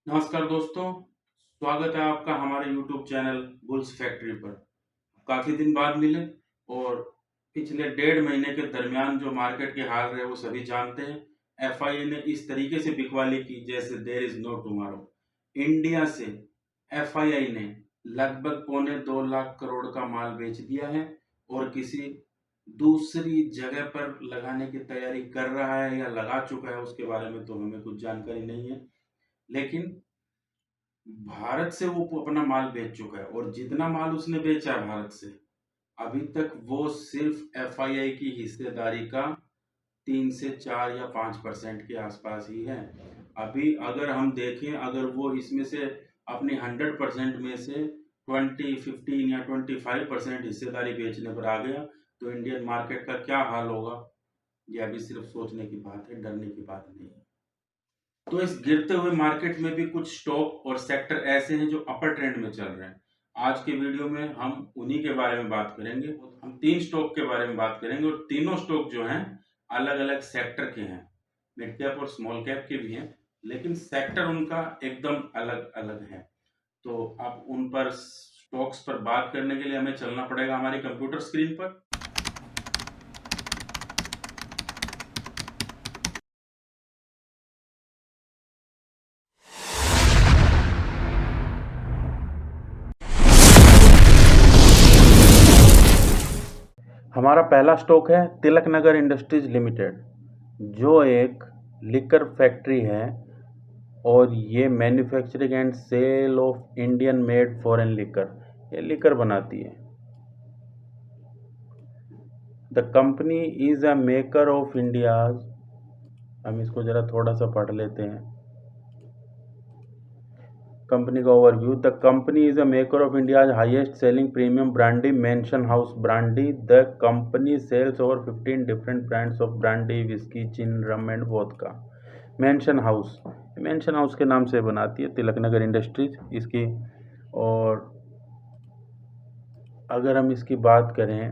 नमस्कार दोस्तों, स्वागत है आपका हमारे YouTube चैनल बुल्स फैक्ट्री पर। काफ़ी दिन बाद मिले और पिछले 1.5 महीने के दरमियान जो मार्केट के हाल रहे वो सभी जानते हैं। एफआईआई ने इस तरीके से बिकवाली की जैसे there is no tomorrow. India से एफआईआई ने लगभग 1.25 लाख करोड़ का माल बेच दिया है और किसी दूसरी जगह पर लगाने की तैयारी कर रहा है या लगा चुका है, उसके बारे में तो हमें कुछ जानकारी नहीं है। लेकिन भारत से वो अपना माल बेच चुका है और जितना माल उसने बेचा है भारत से, अभी तक वो सिर्फ एफआईआई की हिस्सेदारी का 3 से 4 या 5% के आसपास ही है। अभी अगर हम देखें, अगर वो इसमें से अपनी 100% में से 15 या 25% हिस्सेदारी बेचने पर आ गया तो इंडियन मार्केट का क्या हाल होगा, ये अभी सिर्फ सोचने की बात है, डरने की बात नहीं है। तो इस गिरते हुए मार्केट में भी कुछ स्टॉक और सेक्टर ऐसे हैं जो अपर ट्रेंड में चल रहे हैं। आज के वीडियो में हम उन्हीं के बारे में बात करेंगे। हम 3 स्टॉक के बारे में बात करेंगे और तीनों स्टॉक जो हैं अलग अलग सेक्टर के हैं, मिड कैप और स्मॉल कैप के भी हैं, लेकिन सेक्टर उनका एकदम अलग अलग है। तो अब उन पर स्टॉक्स पर बात करने के लिए हमें चलना पड़ेगा हमारी कंप्यूटर स्क्रीन पर। हमारा पहला स्टॉक है तिलक नगर इंडस्ट्रीज लिमिटेड, जो एक लिकर फैक्ट्री है और ये manufacturing and sale of Indian made foreign liquor, ये लिकर बनाती है। The company is a maker of India's, हम इसको ज़रा थोड़ा सा पढ़ लेते हैं कंपनी का overview. The company is a maker of India's highest selling premium brandy mansion house brandy. The company sells over 15 different brands of brandy, whisky, gin, rum and vodka. Mansion house के नाम से बनाती है Tilak Nagar industries इसकी। और अगर हम इसकी बात करें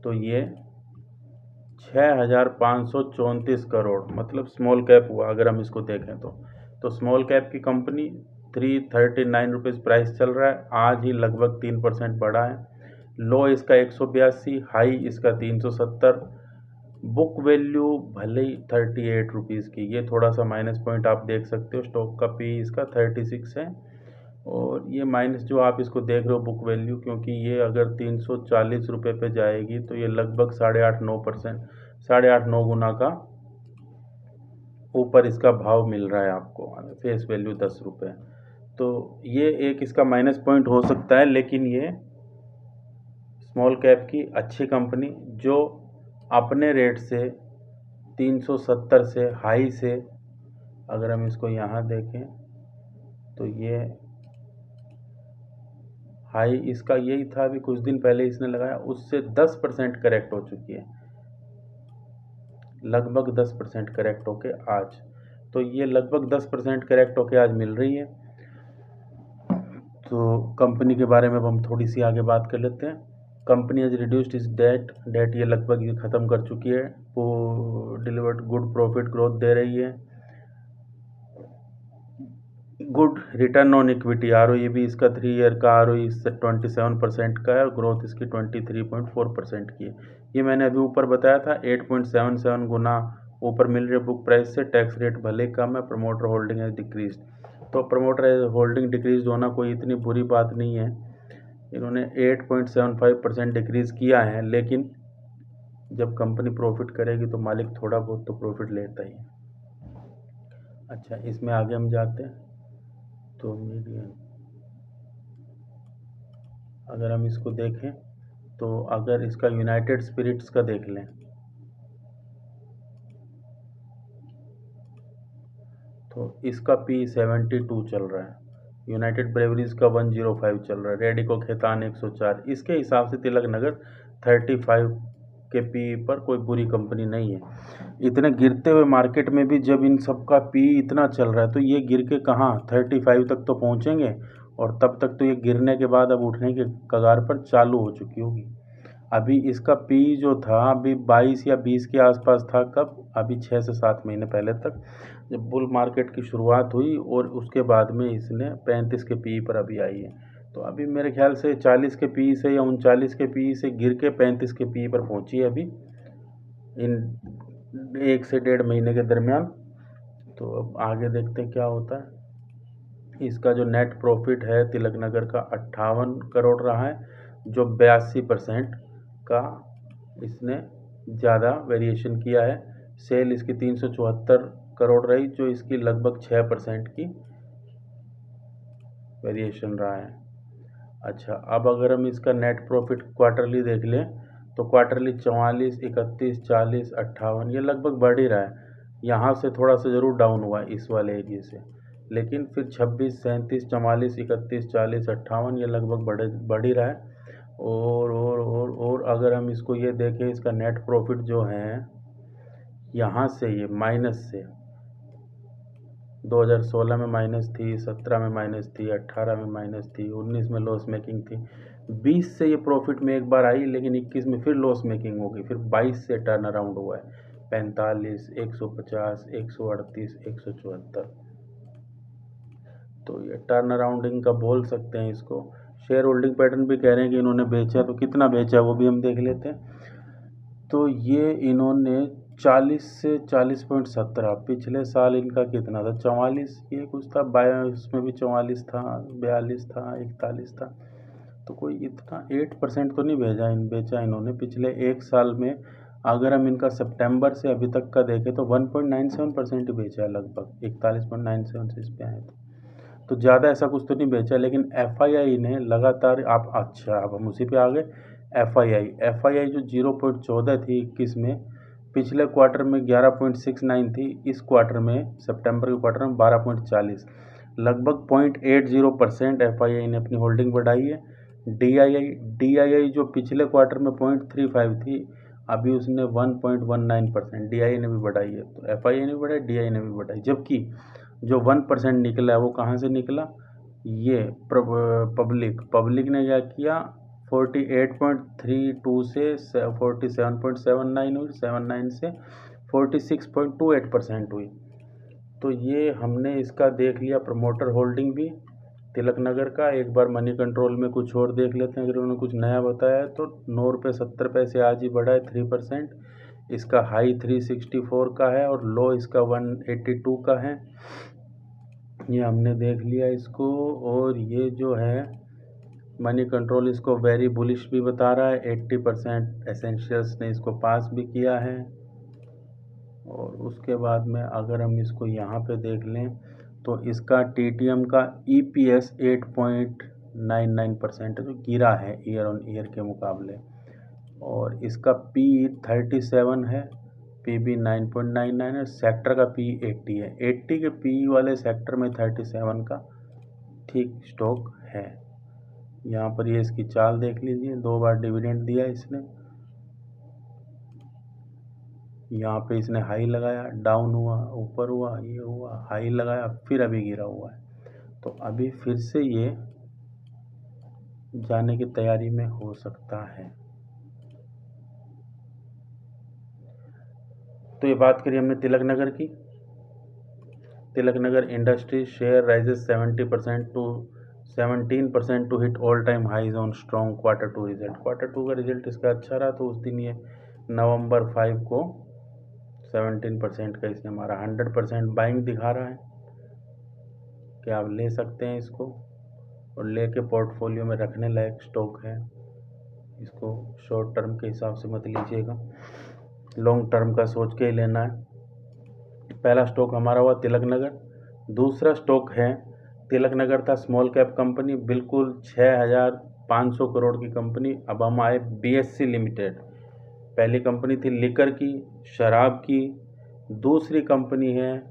तो ये 6,534 करोड़, मतलब स्मॉल कैप हुआ अगर हम इसको देखें तो स्मॉल कैप की कंपनी 339 रुपीज़ प्राइस चल रहा है, आज ही लगभग 3% बढ़ा है। लो इसका 182, हाई इसका 370। बुक वैल्यू भले ही 38 रुपीज़ की, ये थोड़ा सा माइनस पॉइंट आप देख सकते हो। स्टॉक का पी इसका 36 है और ये माइनस जो आप इसको देख रहे हो बुक वैल्यू, क्योंकि ये अगर 340 रुपये पे जाएगी तो ये लगभग 8.5-9 गुना का ऊपर इसका भाव मिल रहा है आपको, फेस वैल्यू 10 रुपये। तो ये एक इसका माइनस पॉइंट हो सकता है, लेकिन ये स्मॉल कैप की अच्छी कंपनी जो अपने रेट से 370 से हाई से, अगर हम इसको यहाँ देखें तो ये हाई इसका यही था, अभी कुछ दिन पहले इसने लगाया, उससे 10% करेक्ट हो चुकी है, लगभग 10% करेक्ट होके आज। तो ये लगभग 10% करेक्ट होके आज मिल रही है। तो कंपनी के बारे में अब हम थोड़ी सी आगे बात कर लेते हैं। Company has reduced is debt ये लगभग ये ख़त्म कर चुकी है। वो डिलीवर्ड गुड प्रॉफिट ग्रोथ दे रही है। गुड रिटर्न ऑन इक्विटी, आर भी इसका 3 ईयर का आर 27% का है और ग्रोथ इसकी 23.4% की है। ये मैंने अभी ऊपर बताया था, 8.77 गुना ऊपर मिल रही है बुक प्राइस से। टैक्स रेट भले कम है। प्रमोटर होल्डिंग है डिक्रीज, तो प्रमोटर होल्डिंग डिक्रीज होना कोई इतनी बुरी बात नहीं है। इन्होंने 8.75% डिक्रीज़ किया है, लेकिन जब कंपनी प्रॉफिट करेगी तो मालिक थोड़ा बहुत तो प्रॉफिट लेता ही है। अच्छा, इसमें आगे हम जाते हैं तो मीडियम, अगर हम इसको देखें तो अगर इसका यूनाइटेड स्पिरिट्स का देख लें तो इसका पी 72 चल रहा है। यूनाइटेड ब्रेवरीज का 105 चल रहा है। रेडिको खेतान 104। इसके हिसाब से तिलक नगर 35 के पी पर कोई बुरी कंपनी नहीं है। इतने गिरते हुए मार्केट में भी जब इन सब का पी इतना चल रहा है तो ये गिर के कहाँ 35 तक तो पहुँचेंगे, और तब तक तो ये गिरने के बाद अब उठने के कगार पर चालू हो चुकी होगी। अभी इसका पी जो था अभी 22 या 20 के आसपास था, कब? अभी 6 से 7 महीने पहले तक, जब बुल मार्केट की शुरुआत हुई, और उसके बाद में इसने 35 के पी पर अभी आई है। तो अभी मेरे ख्याल से 40 के पी से या 39 के पी से गिर के 35 के पी पर पहुंची है अभी इन 1 से 1.5 महीने के दरमियान। तो अब आगे देखते हैं क्या होता है। इसका जो नेट प्रॉफिट है तिलक नगर का 58 करोड़ रहा है, जो 82% का इसने ज़्यादा वेरिएशन किया है। सेल इसकी 374 करोड़ रही, जो इसकी लगभग 6% की वेरिएशन रहा है। अच्छा, अब अगर हम इसका नेट प्रॉफिट क्वार्टरली देख लें तो क्वार्टरली 44, 31, 40, 58 ये लगभग बढ़ ही रहा है। यहाँ से थोड़ा सा ज़रूर डाउन हुआ है इस वाले एरिए से, लेकिन फिर 26, 37, 44, 31, 40, 58 ये लगभग बढ़ ही रहा है। और अगर हम इसको ये देखें, इसका नेट प्रॉफिट जो है यहाँ से ये माइनस से 2016 में माइनस थी, 17 में माइनस थी, 18 में माइनस थी, 19 में लॉस मेकिंग थी, 20 से ये प्रॉफिट में एक बार आई, लेकिन 21 में फिर लॉस मेकिंग हो गई, फिर 22 से टर्न अराउंड हुआ है 45, 150, 138, 174। तो ये टर्न अराउंडिंग का बोल सकते हैं इसको। शेयर होल्डिंग पैटर्न भी कह रहे हैं कि इन्होंने बेचा, तो कितना बेचा वो भी हम देख लेते हैं। तो ये इन्होंने 40 से 40.17, पिछले साल इनका कितना था? 44 ये कुछ था, 22 में भी 44 था, 42 था, 41 था। तो कोई इतना 8% तो नहीं बेचा इन्होंने पिछले एक साल में। अगर हम इनका सितंबर से अभी तक का देखें तो 1.97% ही बेचा है, लगभग 41.97 से इस पे आए थे। तो ज़्यादा ऐसा कुछ तो नहीं बेचा, लेकिन FII ने लगातार अब हम उसी पे आ गए। FII जो 0.14 थी 21 में, पिछले क्वार्टर में 11.69 थी, इस क्वार्टर में सितंबर के क्वार्टर में 12.40, लगभग 0.80% FII ने अपनी होल्डिंग बढ़ाई है। DII जो पिछले क्वार्टर में 0.35 थी, अभी उसने 1.19% DII ने भी बढ़ाई है। तो FII ने भी बढ़ाई, DII ने भी बढ़ाई, जबकि जो 1% निकला है वो कहाँ से निकला? ये पब्लिक ने क्या किया, 48.32 से 47.79 हुई, 79 से 46.28% हुई। तो ये हमने इसका देख लिया प्रमोटर होल्डिंग भी तिलक नगर का। एक बार मनी कंट्रोल में कुछ और देख लेते हैं, अगर उन्होंने कुछ नया बताया तो 9 रुपये 70 पैसे आज ही बढ़ा है 3%। इसका हाई 364 का है और लो इसका 182 का है, ये हमने देख लिया इसको। और ये जो है मनी कंट्रोल इसको वेरी बुलिश भी बता रहा है, 80% एसेंशियल्स ने इसको पास भी किया है। और उसके बाद में अगर हम इसको यहाँ पे देख लें तो इसका TTM का EPS 8.99% जो गिरा है ईयर ऑन ईयर के मुकाबले, और इसका PE 37 है, PB 9.99 है, सेक्टर का PE 80 है। 80 के PE वाले सेक्टर में 37 का ठीक स्टॉक है। यहाँ पर ये इसकी चाल देख लीजिए, 2 बार डिविडेंड दिया इसने, यहाँ पे इसने हाई लगाया, डाउन हुआ, ऊपर हुआ, ये हुआ, हाई लगाया, फिर अभी गिरा हुआ है। तो अभी फिर से ये जाने की तैयारी में हो सकता है। तो ये बात करी हमने तिलक नगर की। Tilak Nagar industry share rises 17% to hit all time highs on strong Q2 result. Q2 का रिजल्ट इसका अच्छा रहा, तो उस दिन ये नवंबर 5 को 17% का इसने हमारा 100% बाइंग दिखा रहा है कि आप ले सकते हैं इसको, और लेके पोर्टफोलियो में रखने लायक स्टॉक है। इसको शॉर्ट टर्म के हिसाब से मत लीजिएगा, लॉन्ग टर्म का सोच के ही लेना है। पहला स्टॉक हमारा हुआ तिलक नगर। दूसरा स्टॉक है तिलक नगर था स्मॉल कैप कंपनी, बिल्कुल 6500 करोड़ की कंपनी। अब हम आए BSC लिमिटेड। पहली कंपनी थी लिकर की, शराब की, दूसरी कंपनी है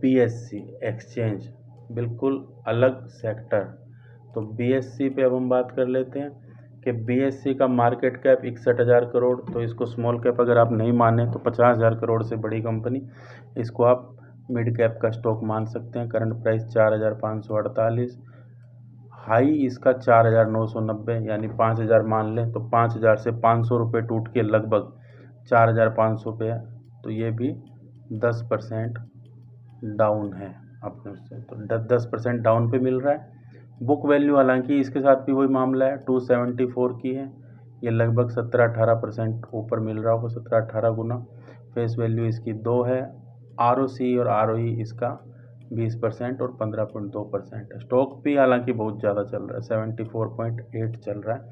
BSC एक्सचेंज, बिल्कुल अलग सेक्टर। तो BSC पे अब हम बात कर लेते हैं कि BSC का मार्केट कैप 61,000 करोड़, तो इसको स्मॉल कैप अगर आप नहीं माने तो 50,000 करोड़ से बड़ी कंपनी, इसको आप मिड कैप का स्टॉक मान सकते हैं। करंट प्राइस 4,548, हाई इसका 4,990 यानी 5,000 मान लें, तो 5,000 से 500 रुपये टूट के लगभग 4,500 पे है, तो ये भी 10% डाउन है अपने उससे, तो 10% डाउन पे मिल रहा है। बुक वैल्यू हालांकि इसके साथ भी वही मामला है, 274 की है, ये लगभग 17-18% ऊपर मिल रहा होगा, 17-18 गुना। फेस वैल्यू इसकी 2 है। ROC और ROE इसका 20% और 15.2% है। स्टॉक भी हालांकि बहुत ज़्यादा चल रहा है, 74.8 चल रहा है,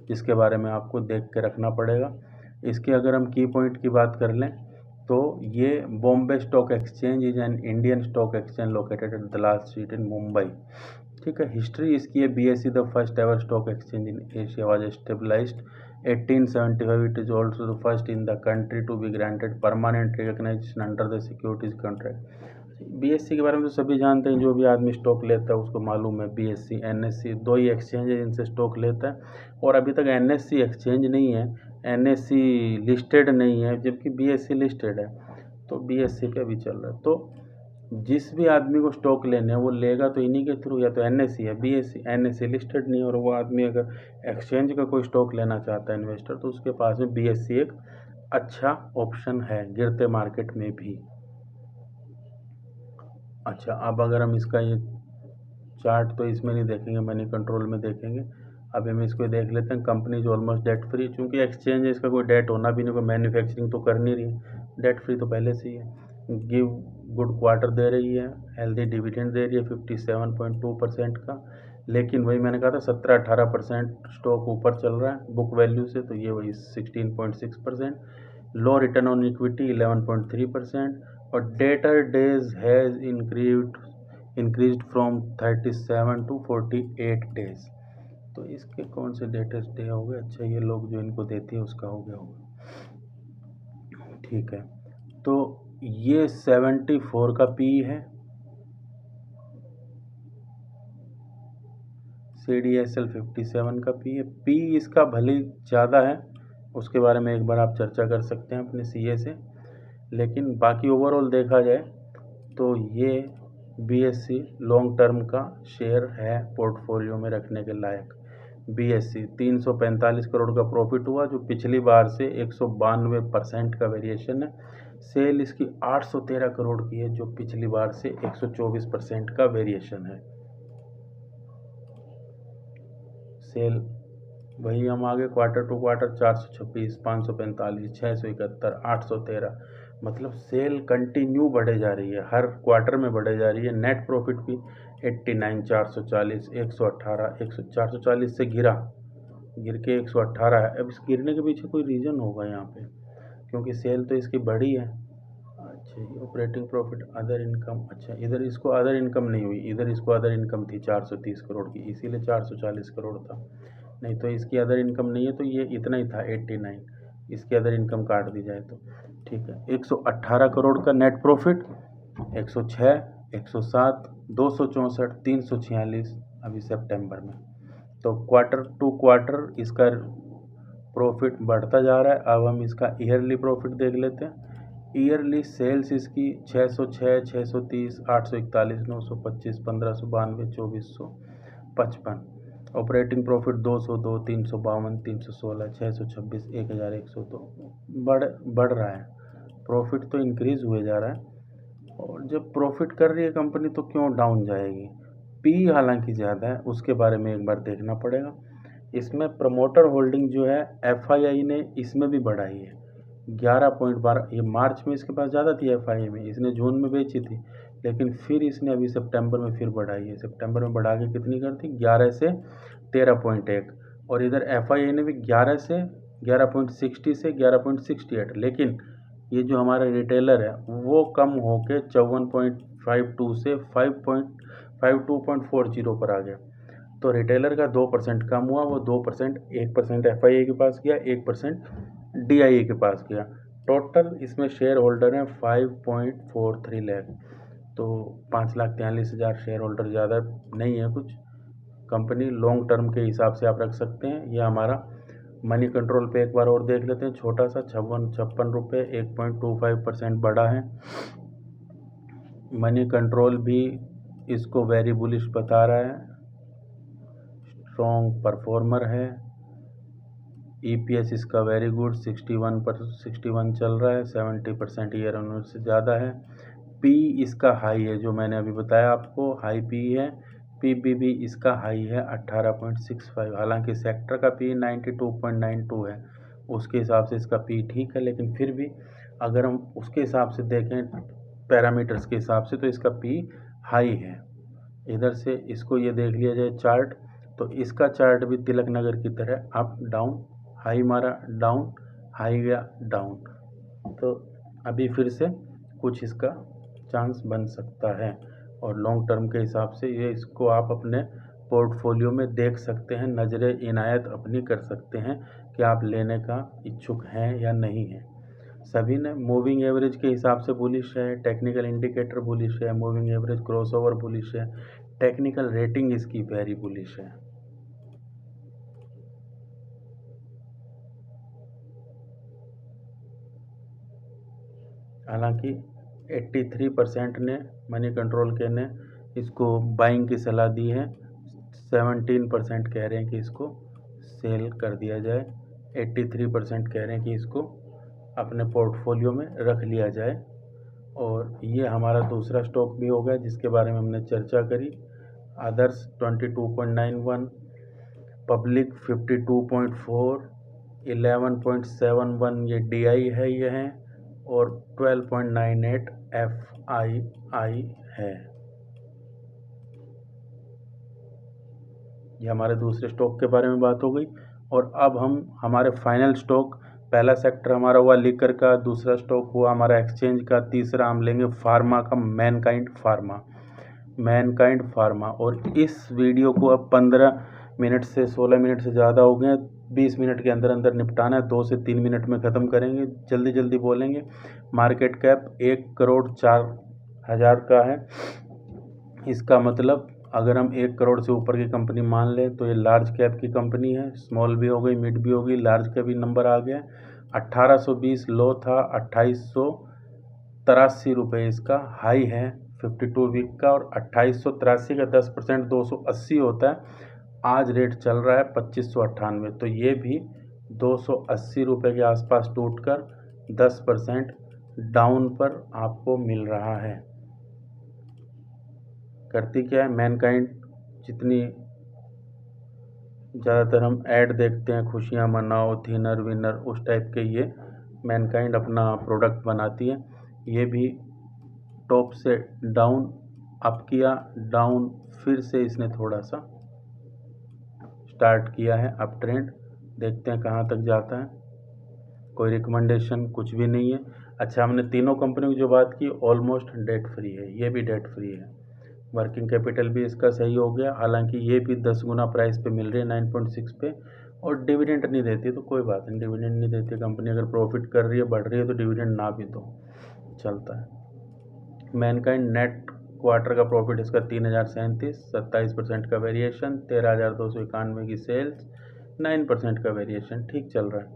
जिसके बारे में आपको देख के रखना पड़ेगा। इसके अगर हम की पॉइंट की बात कर लें तो ये Bombay stock exchange is an Indian stock exchange located at Dalal street in Mumbai. ठीक है, हिस्ट्री इसकी है, BSE the first ever stock exchange in Asia was established 1875. It is also the first in the country to be granted permanent recognition under the securities contract. BSE के बारे में तो सभी जानते हैं, जो भी आदमी स्टॉक लेता है उसको मालूम है, BSE NSE दो ही एक्सचेंज है जिनसे स्टॉक लेता है, और अभी तक NSE एक्सचेंज नहीं है, NSE लिस्टेड नहीं है, जबकि BSE लिस्टेड है, तो BSE पे अभी चल रहा है। तो जिस भी आदमी को स्टॉक लेने हैं वो लेगा तो इन्हीं के थ्रू, या तो NSE या BSE। NSE लिस्टेड नहीं है, और वो आदमी अगर एक्सचेंज का कोई स्टॉक लेना चाहता है इन्वेस्टर, तो उसके पास में BSE एक अच्छा ऑप्शन है गिरते मार्केट में भी। अच्छा, अब अगर हम इसका ये चार्ट तो इसमें नहीं देखेंगे, मनी कंट्रोल में देखेंगे। अब हम इसको देख लेते हैं। कंपनी जो ऑलमोस्ट डेट फ्री, चूँकि एक्सचेंज है इसका कोई डेट होना भी नहीं, कोई मैन्युफैक्चरिंग तो कर नहीं रही है, डेट फ्री तो पहले से ही है। गिव गुड क्वार्टर दे रही है, हेल्दी डिविडेंड दे रही है 57.2% का, लेकिन वही मैंने कहा था 17-18% स्टॉक ऊपर चल रहा है बुक वैल्यू से, तो ये वही 16.6%। लो रिटर्न ऑन इक्विटी 11.3%, और debtor days has increased from 37 to 48 days. तो इसके कौन से डेटेस्ट डे हो गए? अच्छा, ये लोग जो इनको देती है उसका हो गया होगा, ठीक है। तो ये 74 का पी है, CDSL 57 का पी है। पी इसका भले ज़्यादा है, उसके बारे में एक बार आप चर्चा कर सकते हैं अपने CA से, लेकिन बाकी ओवरऑल देखा जाए तो ये BSE लॉन्ग टर्म का शेयर है पोर्टफोलियो में रखने के लायक। BSE 345 करोड़ का प्रॉफिट हुआ, जो पिछली बार से 192% का वेरिएशन है। सेल इसकी 813 करोड़ की है, जो पिछली बार से 124% का वेरिएशन है। सेल वही हम आगे क्वार्टर टू क्वार्टर 426, 545, 671, 813, मतलब सेल कंटिन्यू बढ़े जा रही है, हर क्वार्टर में बढ़े जा रही है। नेट प्रॉफिट भी 89, 440, 118, 440 से गिर के 118 है। अब इस गिरने के पीछे कोई रीज़न होगा यहाँ पे, क्योंकि सेल तो इसकी बढ़ी है। अच्छा, ऑपरेटिंग प्रॉफिट अदर इनकम, अच्छा इधर इसको अदर इनकम नहीं हुई, इधर इसको अदर इनकम थी 430 करोड़ की, इसीलिए 440 करोड़ था। नहीं तो इसकी अदर इनकम नहीं है, तो ये इतना ही था 89, इसकी अदर इनकम काट दी जाए तो ठीक है। 118 करोड़ का नेट प्रॉफिट, 106, 107, 264, 346 अभी सितंबर में। तो क्वार्टर टू क्वार्टर इसका प्रॉफिट बढ़ता जा रहा है। अब हम इसका ईयरली प्रॉफिट देख लेते हैं। ईयरली सेल्स इसकी 606, 630, 841, 925, 1592, 2455। Operating profit 202, 352, 316, 626, 1102। बढ़ रहा है, प्रॉफिट तो इंक्रीज हुए जा रहा है। और जब प्रॉफिट कर रही है कंपनी तो क्यों डाउन जाएगी? पी हालांकि ज़्यादा है, उसके बारे में एक बार देखना पड़ेगा। इसमें प्रमोटर होल्डिंग जो है FII ने इसमें भी बढ़ाई है 11.12। ये मार्च में इसके पास ज़्यादा थी FII में, इसने जून में बेची थी, लेकिन फिर इसने अभी सितंबर में फिर बढ़ाई है। सितंबर में बढ़ा के कितनी कर दी? 11 से 13.1। और इधर FII ने भी 11 से 11.60 से 11.68, लेकिन ये जो हमारा रिटेलर है वो कम होके 54.52 से 52.40 पर आ गया। तो रिटेलर का 2% कम हुआ, वो 2%, 1% FII के पास गया, 1% DIA के पास गया। टोटल इसमें शेयर होल्डर हैं 5.43 लाख, तो 5,43,000 शेयर होल्डर, ज़्यादा नहीं है कुछ। कंपनी लॉन्ग टर्म के हिसाब से आप रख सकते हैं। ये हमारा मनी कंट्रोल पे एक बार और देख लेते हैं, छोटा सा 56 रुपये, 1.25% बढ़ा है। मनी कंट्रोल भी इसको वेरी बुलिश बता रहा है, स्ट्रॉन्ग परफॉर्मर है। EPS इसका वेरी गुड 61 चल रहा है, 70% ईयर ऑन से ज़्यादा है। P इसका हाई है, जो मैंने अभी बताया आपको, हाई P है। PB भी इसका हाई है 18.65। हालांकि सेक्टर का P 92.92 है, उसके हिसाब से इसका P ठीक है, लेकिन फिर भी अगर हम उसके हिसाब से देखें पैरामीटर्स के हिसाब से तो इसका P हाई है। इधर से इसको ये देख लिया जाए चार्ट, तो इसका चार्ट भी तिलक नगर की तरह अप डाउन, हाई मारा डाउन, हाई गया डाउन। तो अभी फिर से कुछ इसका चांस बन सकता है, और लॉन्ग टर्म के हिसाब से ये इसको आप अपने पोर्टफोलियो में देख सकते हैं, नज़र इनायत अपनी कर सकते हैं कि आप लेने का इच्छुक हैं या नहीं हैं। सभी ने मूविंग एवरेज के हिसाब से बुलिश है, टेक्निकल इंडिकेटर बुलिश है, मूविंग एवरेज क्रॉसओवर बुलिश है, टेक्निकल रेटिंग इसकी वेरी बुलिश है। हालांकि 83% ने मनी कंट्रोल के ने इसको बाइंग की सलाह दी है, 17% कह रहे हैं कि इसको सेल कर दिया जाए, 83% कह रहे हैं कि इसको अपने पोर्टफोलियो में रख लिया जाए। और ये हमारा दूसरा स्टॉक भी हो गया जिसके बारे में हमने चर्चा करी। अदर्स 22.91, पब्लिक 52.4, 11.71 ये DI है ये है, और 12.98 FII है। ये हमारे दूसरे स्टॉक के बारे में बात हो गई। और अब हम हमारे फाइनल स्टॉक, पहला सेक्टर हमारा हुआ लीकर का, दूसरा स्टॉक हुआ हमारा एक्सचेंज का, तीसरा हम लेंगे फार्मा का, मैनकाइंड फार्मा। और इस वीडियो को अब 15 मिनट से 16 मिनट से ज़्यादा हो गए, 20 मिनट के अंदर अंदर निपटाना है, 2 से 3 मिनट में ख़त्म करेंगे, जल्दी जल्दी बोलेंगे। मार्केट कैप 1,04,000 का है। इसका मतलब अगर हम 1 करोड़ से ऊपर की कंपनी मान लें तो ये लार्ज कैप की कंपनी है, स्मॉल भी हो गई, मिड भी हो गई, लार्ज का भी नंबर आ गया। 1820 लो था, 2883 रुपये इसका हाई है 52 वीक का, और 2883 का 10% 280 होता है। आज रेट चल रहा है 2598, तो ये भी 280 रुपये के आसपास टूटकर 10% डाउन पर आपको मिल रहा है। करती क्या है मैनकाइंड, जितनी ज़्यादातर हम ऐड देखते हैं, खुशियाँ मनाओ, थिनर विनर, उस टाइप के ये मैनकाइंड अपना प्रोडक्ट बनाती है। ये भी टॉप से डाउन अप किया, डाउन फिर से इसने थोड़ा सा स्टार्ट किया है अप ट्रेंड, देखते हैं कहाँ तक जाता है। कोई रिकमेंडेशन कुछ भी नहीं है। अच्छा, हमने तीनों कंपनियों की जो बात की ऑलमोस्ट डेट फ्री है, ये भी डेट फ्री है। वर्किंग कैपिटल भी इसका सही हो गया, हालांकि ये भी 10 गुना प्राइस पे मिल रही है 9.6 पे, और डिविडेंड नहीं देती तो कोई बात नहीं, डिविडेंड नहीं देती कंपनी, अगर प्रॉफिट कर रही है, बढ़ रही है, तो डिविडेंड ना भी दो चलता है। मैनकाइंड नेट क्वार्टर का प्रॉफिट इसका 3037, 27% का वेरिएशन, 13,291 की सेल्स, 9% का वेरिएशन, ठीक चल रहा है।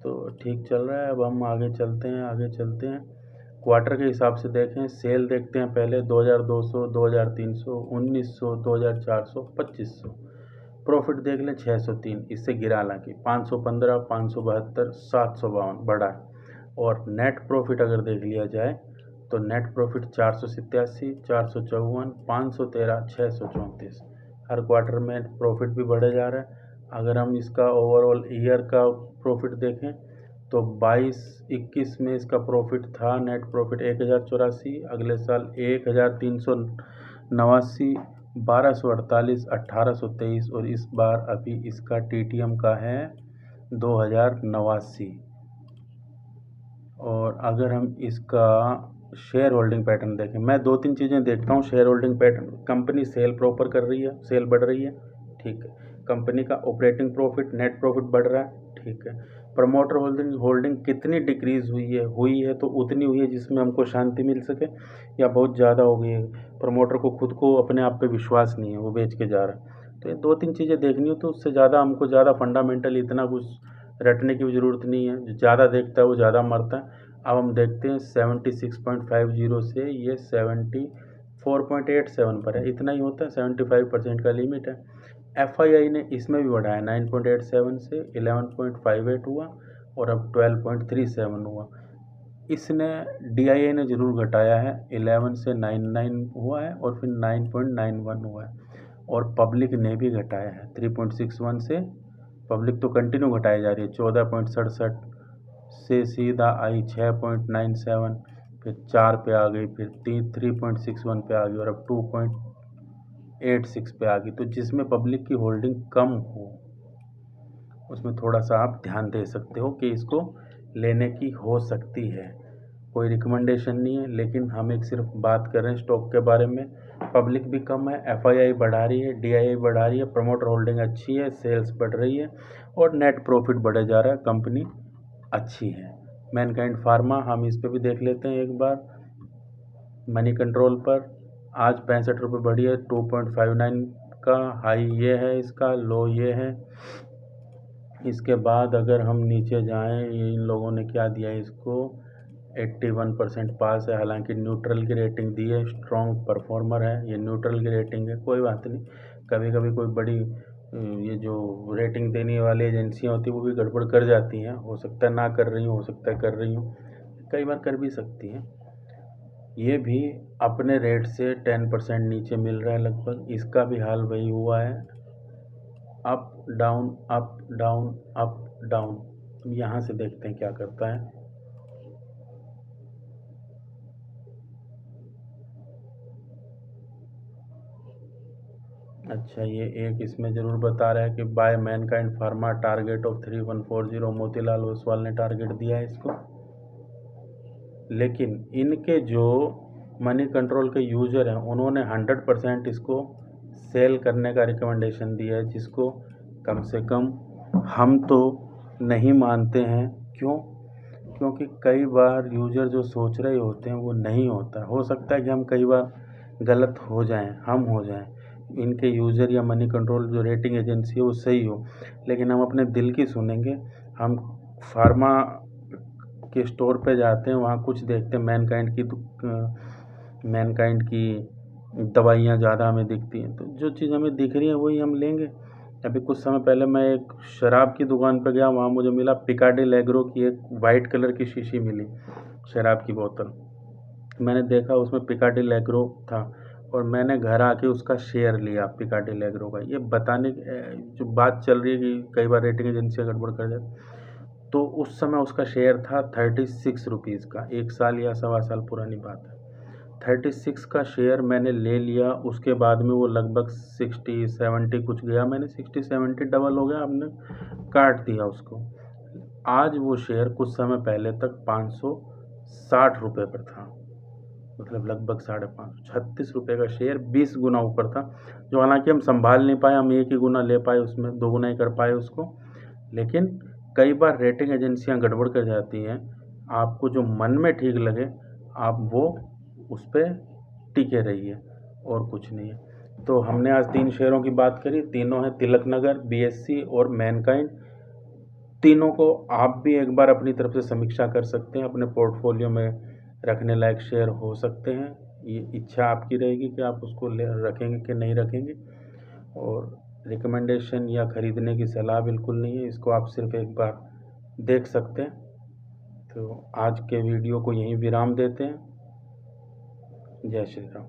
तो ठीक चल रहा है। अब हम आगे चलते हैं क्वार्टर के हिसाब से देखें, सेल देखते हैं पहले, 2200, 2300, 1900, 2400, 2500। प्रॉफिट देख लें 603, इससे गिरा हालांकि 515, 572, 752 बढ़ा है। और नेट प्रॉफिट अगर देख लिया जाए तो नेट प्रॉफिट 487, 454, 513, 634। हर क्वार्टर में प्रॉफिट भी बढ़े जा रहा है। अगर हम इसका ओवरऑल ईयर का प्रॉफिट देखें तो 22-21 में इसका प्रॉफिट था, नेट प्रॉफिट 1084, अगले साल 1389, 1248, 1823, और इस बार अभी इसका TTM का है 2089। और अगर हम इसका शेयर होल्डिंग पैटर्न देखें, मैं 2-3 चीज़ें देखता हूँ share holding pattern. Company sale proper कर रही है, सेल बढ़ रही है, ठीक है। कंपनी का ऑपरेटिंग प्रॉफिट, नेट प्रॉफिट बढ़ रहा है, ठीक है। प्रमोटर होल्डिंग कितनी डिक्रीज़ हुई है तो उतनी हुई है जिसमें हमको शांति मिल सके, या बहुत ज़्यादा हो गई है, प्रमोटर को खुद को अपने आप पे विश्वास नहीं है, वो बेच के जा रहा है। तो ये 2-3 चीज़ें देखनी हो, तो उससे ज़्यादा हमको ज़्यादा फंडामेंटल इतना कुछ रटने की भी ज़रूरत नहीं है। जो ज़्यादा देखता है वो ज़्यादा मरता है। अब हम देखते हैं 76.50 से ये 4.87 पर है, इतना ही होता है, 75% का लिमिट है। FII ने इसमें भी बढ़ाया, 9.87 से 11.58 हुआ और अब 12.37 हुआ। इसने DII ने ज़रूर घटाया है, 11 से 99 हुआ है और फिर 9.91 हुआ है। और पब्लिक ने भी घटाया है, 3.61 से, पब्लिक तो कंटिन्यू घटाई जा रही है, 14.67 से सीधा आई 6.97, फिर 4 पे आ गई, फिर 3.61 पे आ गई और अब 2.86 पे आ गई। तो जिसमें पब्लिक की होल्डिंग कम हो उसमें थोड़ा सा आप ध्यान दे सकते हो कि इसको लेने की हो सकती है। कोई रिकमेंडेशन नहीं है, लेकिन हम एक सिर्फ बात कर रहे हैं स्टॉक के बारे में। पब्लिक भी कम है, FII बढ़ा रही है, DII बढ़ा रही है, प्रमोटर होल्डिंग अच्छी है, सेल्स बढ़ रही है और नेट प्रॉफिट बढ़े जा रहा है, कंपनी अच्छी है। मैनकाइंड फार्मा हम इस पर भी देख लेते हैं एक बार। मनी कंट्रोल पर आज 65 रुपये बढ़ी है, 2.59 का हाई ये है, इसका लो ये है। इसके बाद अगर हम नीचे जाएं, इन लोगों ने क्या दिया है इसको, 81% पास है, हालांकि न्यूट्रल की रेटिंग दी है, स्ट्रॉन्ग परफॉर्मर है, ये न्यूट्रल की रेटिंग है, कोई बात नहीं। कभी कभी कोई बड़ी ये जो रेटिंग देने वाली एजेंसियां होती हैं वो भी गड़बड़ कर जाती हैं, हो सकता है ना कर रही हो सकता है कर रही हो, कई बार कर भी सकती हैं। ये भी अपने रेट से 10% नीचे मिल रहा है लगभग, इसका भी हाल वही हुआ है, up down up down up down. यहाँ से देखते हैं क्या करता है। अच्छा, ये एक इसमें ज़रूर बता रहा है कि buy Mankind Pharma target of 3140, Motilal Oswal ने टारगेट दिया है इसको। लेकिन इनके जो मनी कंट्रोल के यूज़र हैं उन्होंने 100% इसको सेल करने का रिकमेंडेशन दिया है, जिसको कम से कम हम तो नहीं मानते हैं। क्यों? क्योंकि कई बार यूज़र जो सोच रहे होते हैं वो नहीं होता। हो सकता है कि हम कई बार गलत हो जाएं, हम हो जाएं, इनके यूज़र या मनी कंट्रोल जो रेटिंग एजेंसी है वो सही हो, लेकिन हम अपने दिल की सुनेंगे। हम फार्मा के स्टोर पे जाते हैं, वहाँ कुछ देखते हैं, मैनकाइंड की दवाइयाँ ज़्यादा हमें दिखती हैं, तो जो चीज़ हमें दिख रही है वही हम लेंगे। अभी कुछ समय पहले मैं एक शराब की दुकान पर गया, वहाँ मुझे मिला पिकाडी लैग्रो की एक वाइट कलर की शीशी मिली, शराब की बोतल। मैंने देखा उसमें पिकाडी लैग्रो था और मैंने घर आके उसका शेयर लिया पिकाडी लैग्रो का। ये बताने जो बात चल रही है कि कई बार रेटिंग एजेंसियाँ गड़बड़ कर जाती, तो उस समय उसका शेयर था 36 रुपीज़ का, 1 साल या सवा साल पुरानी बात है। 36 का शेयर मैंने ले लिया, उसके बाद में वो लगभग 60-70 कुछ गया, मैंने 60-70 डबल हो गया, हमने काट दिया उसको। आज वो शेयर कुछ समय पहले तक 560 रुपये पर था, मतलब लगभग 550, 36 रुपये का शेयर 20 गुना ऊपर था, जो हालांकि हम संभाल नहीं पाए, हम 1 ही गुना ले पाए उसमें, 2 गुना ही कर पाए उसको। लेकिन कई बार रेटिंग एजेंसियां गड़बड़ कर जाती हैं, आपको जो मन में ठीक लगे आप वो उस पर टिके रहिए और कुछ नहीं है। तो हमने आज 3 शेयरों की बात करी, तीनों हैं तिलक नगर, BSC और मैनकाइंड। तीनों को आप भी एक बार अपनी तरफ से समीक्षा कर सकते हैं, अपने पोर्टफोलियो में रखने लायक शेयर हो सकते हैं। ये इच्छा आपकी रहेगी कि आप उसको रखेंगे कि नहीं रखेंगे। और रिकमेंडेशन या ख़रीदने की सलाह बिल्कुल नहीं है, इसको आप सिर्फ एक बार देख सकते हैं। तो आज के वीडियो को यहीं विराम देते हैं। जय श्री राम।